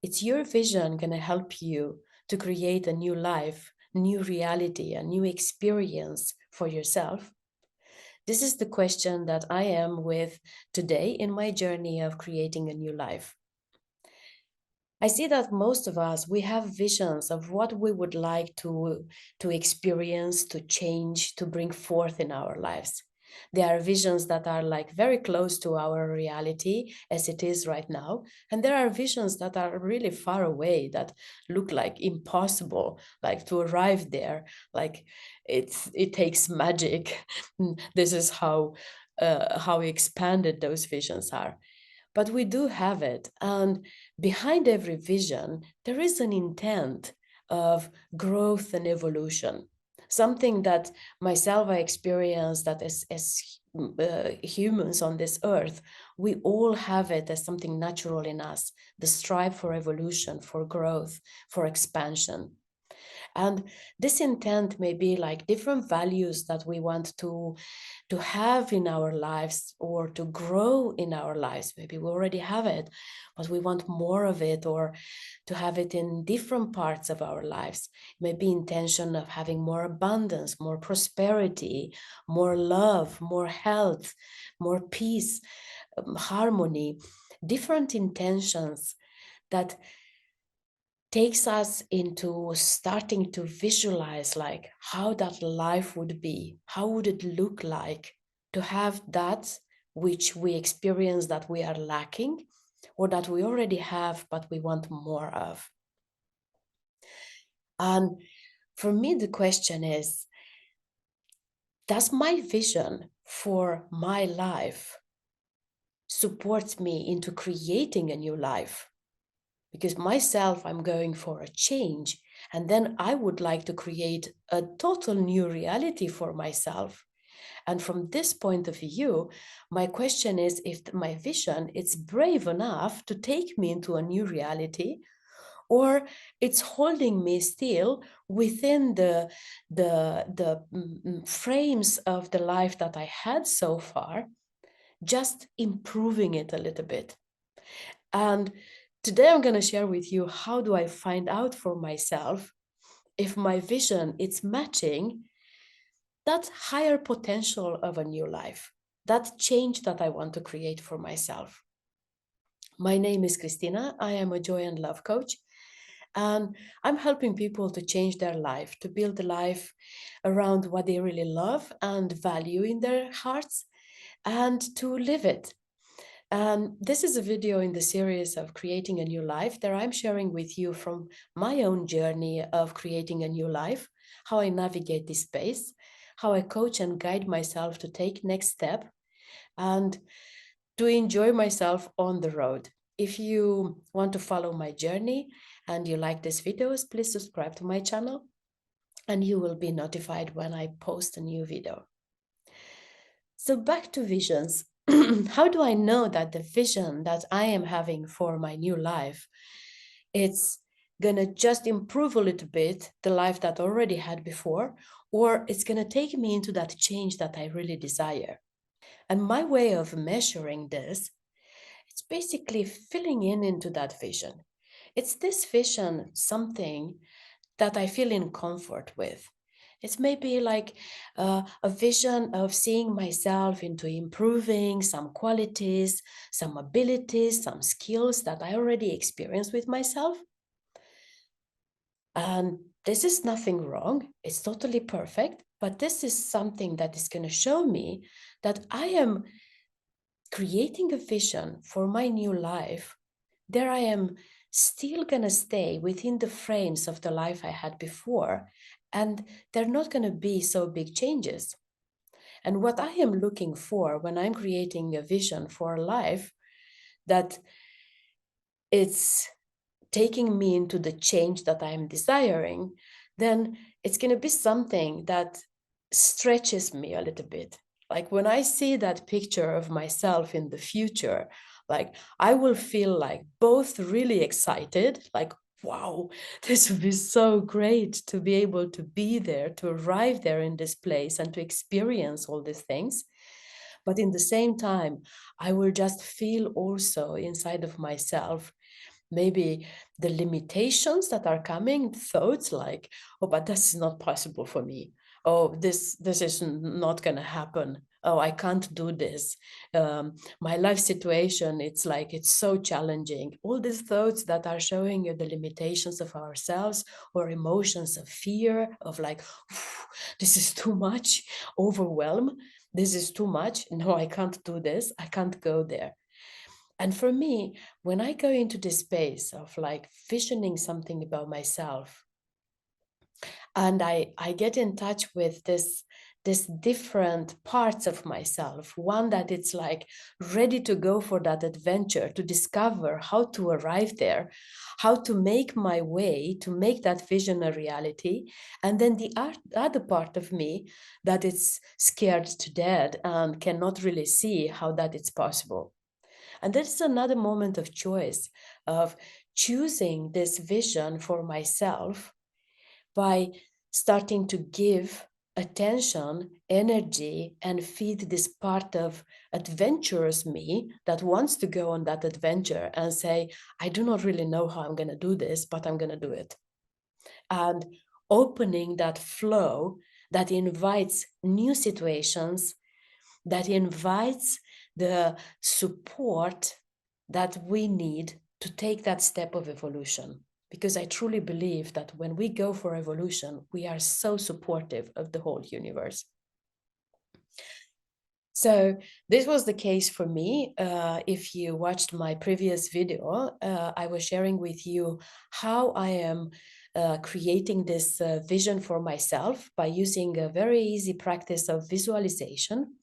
It's your vision going to help you to create a new life, new reality, a new experience for yourself? This is the question that I am with today in my journey of creating a new life. I see that most of us, we have visions of what we would like to experience, to change, to bring forth in our lives. There are visions that are like very close to our reality as it is right now. And there are visions that are really far away, that look like impossible, like to arrive there, like it takes magic. This is how expanded those visions are. But we do have it. And behind every vision, there is an intent of growth and evolution. Something that myself I experienced, that as humans on this earth, we all have it as something natural in us, the strive for evolution, for growth, for expansion. And this intent may be like different values that we want to have in our lives or to grow in our lives. Maybe we already have it, but we want more of it, or to have it in different parts of our lives. Maybe intention of having more abundance, more prosperity, more love, more health, more peace, harmony, different intentions that takes us into starting to visualize like how that life would be, how would it look like to have that which we experience that we are lacking, or that we already have but we want more of. And for me the question is, does my vision for my life support me into creating a new life? Because myself, I'm going for a change, and then I would like to create a total new reality for myself. And from this point of view, my question is if my vision is brave enough to take me into a new reality, or it's holding me still within the frames of the life that I had so far, just improving it a little bit. And today I'm going to share with you how do I find out for myself if my vision is matching that higher potential of a new life, that change that I want to create for myself. My name is Cristina. I am a joy and love coach, and I'm helping people to change their life, to build a life around what they really love and value in their hearts, and to live it. This is a video in the series of creating a new life that I'm sharing with you from my own journey of creating a new life, how I navigate this space, how I coach and guide myself to take next step and to enjoy myself on the road. If you want to follow my journey and you like these videos, please subscribe to my channel and you will be notified when I post a new video. So back to visions. How do I know that the vision that I am having for my new life, it's gonna just improve a little bit the life that I already had before, or it's gonna take me into that change that I really desire? And my way of measuring this, it's basically filling in into that vision. It's this vision something that I feel in comfort with. It's maybe like a vision of seeing myself into improving some qualities, some abilities, some skills that I already experienced with myself. And this is nothing wrong. It's totally perfect. But this is something that is going to show me that I am creating a vision for my new life. There I am still going to stay within the frames of the life I had before, and they're not going to be so big changes. And what I am looking for when I'm creating a vision for a life, that it's taking me into the change that I'm desiring, then it's going to be something that stretches me a little bit. Like when I see that picture of myself in the future, like I will feel like both really excited, like, wow, this would be so great to be able to be there, to arrive there in this place and to experience all these things. But in the same time, I will just feel also inside of myself maybe the limitations that are coming, thoughts like, oh, but this is not possible for me. Oh, this is not going to happen. Oh, I can't do this. My life situation, it's like, it's so challenging. All these thoughts that are showing you the limitations of ourselves, or emotions of fear, of like, this is too much, overwhelm. This is too much. No, I can't do this. I can't go there. And for me, when I go into this space of like visioning something about myself, and I get in touch with this different parts of myself, one that it's like ready to go for that adventure, to discover how to arrive there, how to make my way to make that vision a reality. And then the other part of me that it's scared to death and cannot really see how that it's possible. And that is another moment of choice, of choosing this vision for myself by starting to give attention, energy, and feed this part of adventurous me that wants to go on that adventure and say, I do not really know how I'm going to do this, but I'm going to do it. And opening that flow that invites new situations, that invites the support that we need to take that step of evolution. Because I truly believe that when we go for evolution, we are so supportive of the whole universe. So this was the case for me. If you watched my previous video, I was sharing with you how I am creating this vision for myself by using a very easy practice of visualization,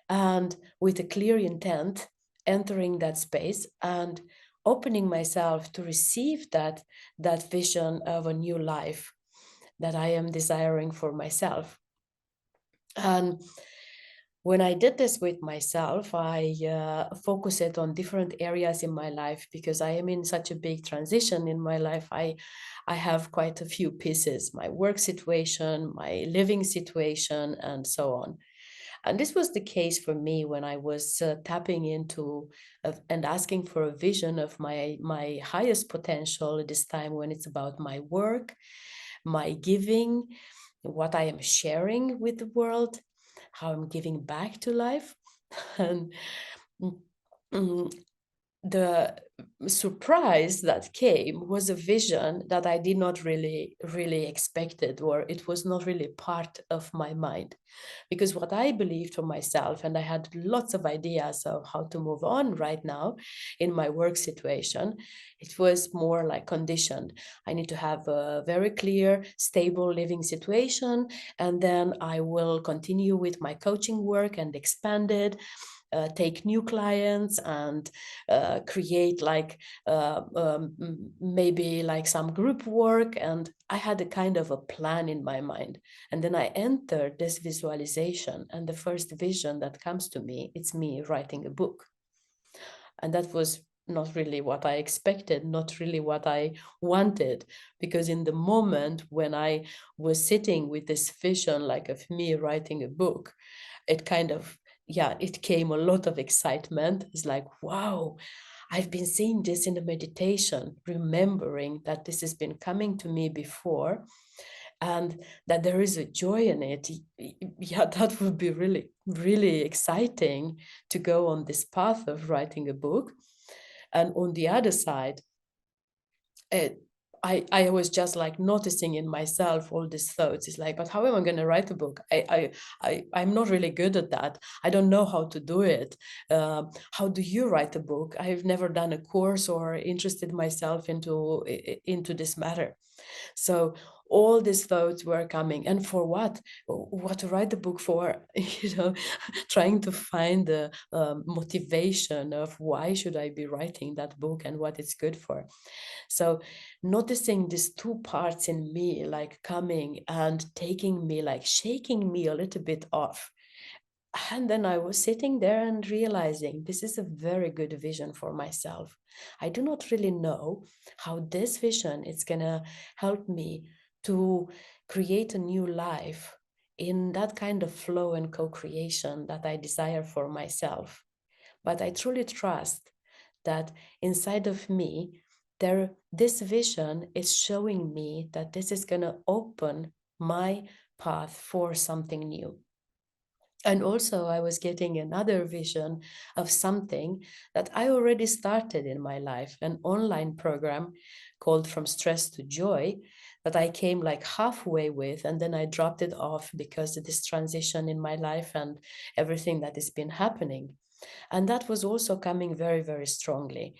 and with a clear intent, entering that space and opening myself to receive that vision of a new life that I am desiring for myself. And when I did this with myself, I focus it on different areas in my life, because I am in such a big transition in my life. I have quite a few pieces: my work situation, my living situation, and so on. And this was the case for me when I was tapping into and asking for a vision of my highest potential, this time when it's about my work, my giving, what I am sharing with the world, how I'm giving back to life. And mm, the surprise that came was a vision that I did not really expected, or it was not really part of my mind. Because what I believed for myself, and I had lots of ideas of how to move on right now in my work situation, it was more like conditioned. I need to have a very clear, stable living situation, and then I will continue with my coaching work and expand it, take new clients, and create like maybe like some group work. And I had a kind of a plan in my mind. And then I entered this visualization, and the first vision that comes to me, it's me writing a book. And that was not really what I expected, not really what I wanted, because in the moment when I was sitting with this vision, like of me writing a book, it kind of, yeah, it came a lot of excitement. It's like, wow, I've been seeing this in the meditation, remembering that this has been coming to me before, and that there is a joy in it. Yeah, that would be really exciting to go on this path of writing a book. And on the other side, it, I was just like noticing in myself all these thoughts. It's like, but how am I going to write a book? I'm not really good at that. I don't know how to do it. How do you write a book? I've never done a course or interested myself into this matter. So all these thoughts were coming, and for what? What to write the book for? Trying to find the motivation of why should I be writing that book and what it's good for. So noticing these two parts in me like coming and taking me, like shaking me a little bit off. And then I was sitting there and realizing this is a very good vision for myself. I do not really know how this vision is going to help me to create a new life in that kind of flow and co-creation that I desire for myself. But I truly trust that inside of me, this vision is showing me that this is going to open my path for something new. And also, I was getting another vision of something that I already started in my life, an online program called From Stress to Joy, that I came like halfway with, and then I dropped it off because of this transition in my life and everything that has been happening. And that was also coming very, very strongly,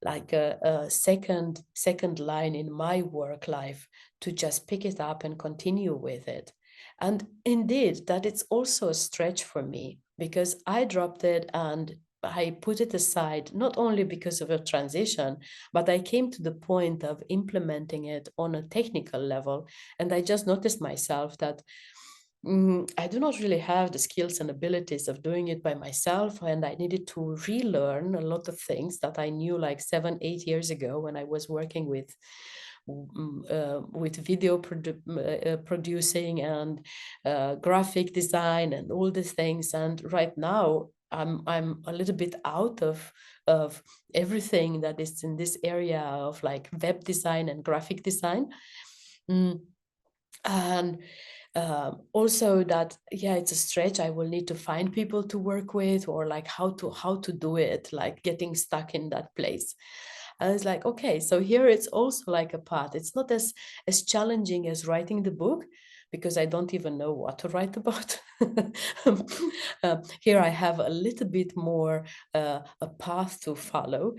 like a second line in my work life, to just pick it up and continue with it. And indeed, that it's also a stretch for me, because I dropped it and I put it aside, not only because of a transition, but I came to the point of implementing it on a technical level. And I just noticed myself that I do not really have the skills and abilities of doing it by myself, and I needed to relearn a lot of things that I knew like 7, 8 years ago when I was working with video producing and graphic design and all these things. And right now, I'm a little bit out of everything that is in this area of like web design and graphic design. And also that, yeah, it's a stretch. I will need to find people to work with, or like how to do it, like getting stuck in that place. And it's like, okay, so here it's also like a path. It's not as challenging as writing the book, because I don't even know what to write about. Here I have a little bit more a path to follow,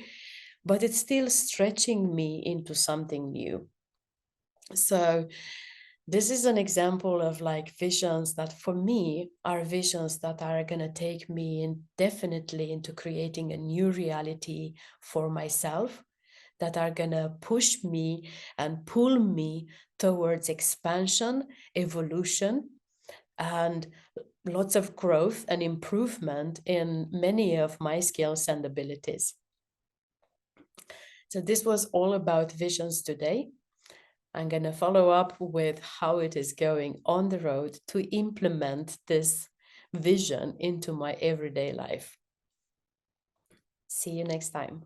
but it's still stretching me into something new. So this is an example of like visions that for me are visions that are going to take me definitely into creating a new reality for myself, that are going to push me and pull me towards expansion, evolution, and lots of growth and improvement in many of my skills and abilities. So this was all about visions today. I'm going to follow up with how it is going on the road to implement this vision into my everyday life. See you next time.